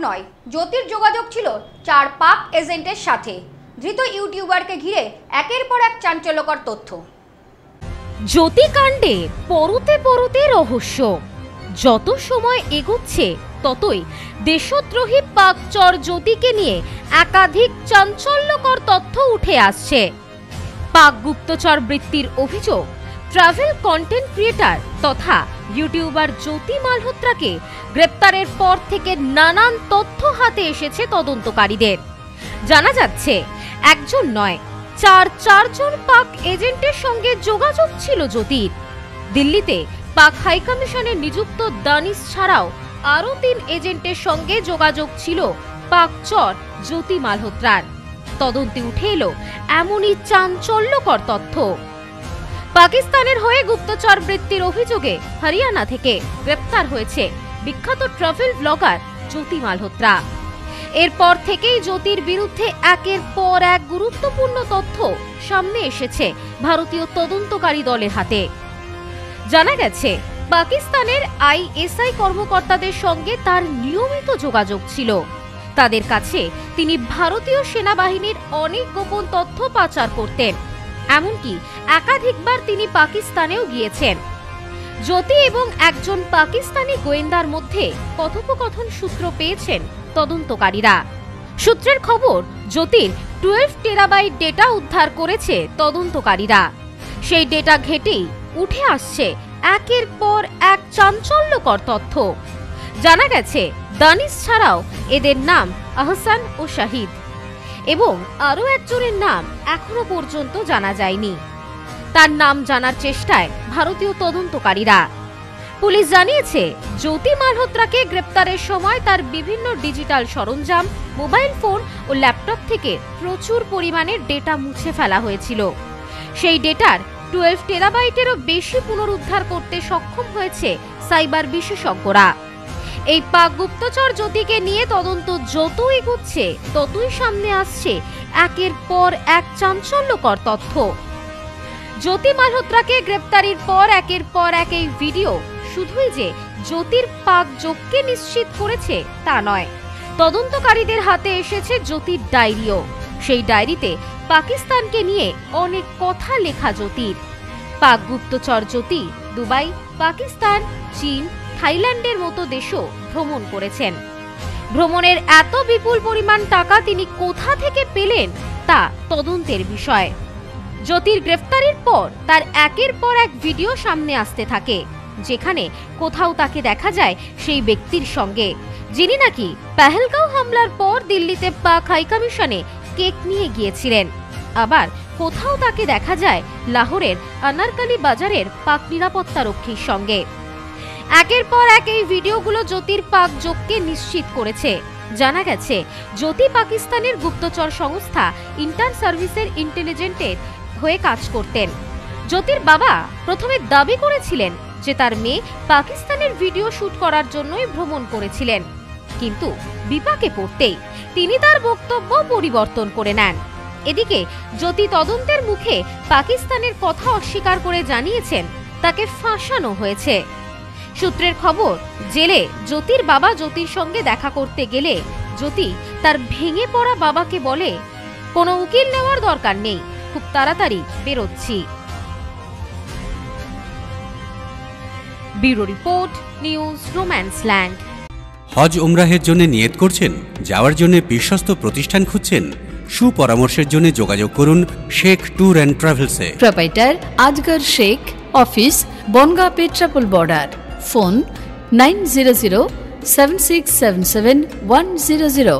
নয়, জ্যোতির যোগাযোগ ছিল 4 পাক এজেন্টের সাথে। ধৃত ইউটিউবারকে ঘিরে একের পর এক চাঞ্চল্যকর তথ্য। জ্যোতি কাণ্ডে পরতে পরতে রহস্য। যত সময় এগোচ্ছে ততই দেশদ্রোহী পাক চর জ্যোতিকে নিয়ে একাধিক চাঞ্চল্যকর তথ্য উঠে আসছে। পাক গুপ্তচর বৃত্তির অভিযোগ, ট্রাভেল কন্টেন্ট ক্রিয়েটর তথা ইউটিউবার জ্যোতি মালহোত্রাকে গ্রেপ্তারের পর থেকে নানান তথ্য হাতে এসেছে তদন্তকারীদের। জানা যাচ্ছে একজন নয়, চারজন পাক এজেন্টের সঙ্গে যোগাযোগ ছিল জ্যোতির। দিল্লিতে পাক হাইকমিশনে নিযুক্ত দানিশ ছাড়াও আরও 3 এজেন্টের সঙ্গে যোগাযোগ ছিল পাক চর জ্যোতি মালহোত্রার। তদন্তে উঠে এলো এমনই চাঞ্চল্যকর তথ্য। পাকিস্তানের হয়ে গুপ্তচর বৃত্তির অভিযোগে হরিয়ানা থেকে গ্রেপ্তার হয়েছে বিখ্যাত ট্রাভেল ব্লগার জ্যোতি মালহোত্রা। এরপর থেকেই জ্যোতির বিরুদ্ধে একের পর এক গুরুত্বপূর্ণ তথ্য সামনে এসেছে ভারতীয় তদন্তকারী দলের হাতে। জানা গেছে পাকিস্তানের আইএসআই কর্মকর্তাদের সঙ্গে তার নিয়মিত যোগাযোগ ছিল। তাদের কাছে তিনি ভারতীয় সেনাবাহিনীর অনেক গোপন তথ্য পাচার করতেন। এমনকি একাধিকবার তিনি পাকিস্তানেও গিয়েছেন। জ্যোতি এবং একজন পাকিস্তানি গোয়েন্দার মধ্যে কথোপকথন সূত্র পেয়েছেন তদন্তকারীরা। সূত্রের খবর, জ্যোতির 12 টেরাবাইট ডেটা উদ্ধার করেছে তদন্তকারীরা। সেই ডেটা ঘেটেই উঠে আসছে একের পর এক চাঞ্চল্যকর তথ্য। জানা গেছে দানিশ ছাড়াও এদের নাম আহসান ও শাহিদ এবং আরও একজনের নাম এখনো পর্যন্ত জানা যায়নি। তার নাম জানার চেষ্টায় ভারতীয় তদন্তকারীরা। পুলিশ জানিয়েছে জ্যোতি মালহোত্রাকে গ্রেপ্তারের সময় তার বিভিন্ন ডিজিটাল সরঞ্জাম, মোবাইল ফোন ও ল্যাপটপ থেকে প্রচুর পরিমাণে ডেটা মুছে ফেলা হয়েছিল। সেই ডেটার 12 টেরাবাইটেরও বেশি পুনরুদ্ধার করতে সক্ষম হয়েছে সাইবার বিশেষজ্ঞরা। এই পাক গুপ্তচর জ্যোতিকে নিয়ে তদন্ত যত এগোচ্ছে ততই সামনে আসছে একের পর এক চাঞ্চল্যকর তথ্য। জ্যোতি মালহোত্রাকে গ্রেপ্তারির পর একের পর এক এই ভিডিও শুধুই যে জ্যোতির পাক যোগকে নিশ্চিত করেছে তা নয়, তদন্তকারীদের হাতে এসেছে জ্যোতির ডায়েরিও। সেই ডায়েরিতে পাকিস্তানকে নিয়ে অনেক কথা লেখা জ্যোতির। পাক গুপ্তচর জ্যোতি দুবাই, পাকিস্তান, চীন, থাইল্যান্ডের মতো দেশও ভ্রমণ করেছেন। ভ্রমণের এত বিপুল পরিমাণ টাকা তিনি কোথা থেকে পেলেন তা তদন্তের বিষয়। জ্যোতির গ্রেফতারির পর তার একের পর এক ভিডিও সামনে আসতে থাকে, যেখানে কোথাও তাকে দেখা যায় সেই ব্যক্তির সঙ্গে যিনি নাকি পেহেলগাঁও হামলার পর দিল্লিতে পাক হাইকমিশনে কেক নিয়ে গিয়েছিলেন। আবার কোথাও তাকে দেখা যায় লাহোরের আনারকালি বাজারের পাক নিরাপত্তা রক্ষীর সঙ্গে। একের পর এক এই ভিডিওগুলো জ্যোতির পাক যোগকে নিশ্চিত করেছে। জানা গেছে জ্যোতি পাকিস্তানের গুপ্তচর সংস্থা ইন্টার সার্ভিসের ইন্টেলিজেন্টের হয়ে কাজ করতেন। জ্যোতির বাবা প্রথমে দাবি করেছিলেন যে তার মেয়ে পাকিস্তানের ভিডিও শুট করার জন্যই ভ্রমণ করেছিলেন, কিন্তু বিপাকে পড়তেই তিনি তার বক্তব্য পরিবর্তন করে নেন। এদিকে জ্যোতি তদন্তের মুখে পাকিস্তানের কথা অস্বীকার করে জানিয়েছেন তাকে ফাঁসানো হয়েছে। সূত্রের খবর, জেলে জ্যোতির বাবা জ্যোতির সঙ্গে দেখা করতে গেলে জ্যোতি তার ভেঙে পড়া বাবাকে বলে, কোনো উকিল নেওয়ার দরকার নেই, খুব তাড়াতাড়ি বেরোচ্ছি। ব্যুরো রিপোর্ট, নিউজ রোম্যান্সল্যান্ড। হজ উমরাহের জন্য নিয়ত করছেন, যাওয়ার জন্য বিশ্বস্ত প্রতিষ্ঠান খুঁজছেন? সুপরামর্শের জন্য যোগাযোগ করুন শেখ ট্যুর অ্যান্ড ট্রাভেলসে। Proprietor Azgar Sheikh, office Bongaon Petrapole border. Phone 9007677 100।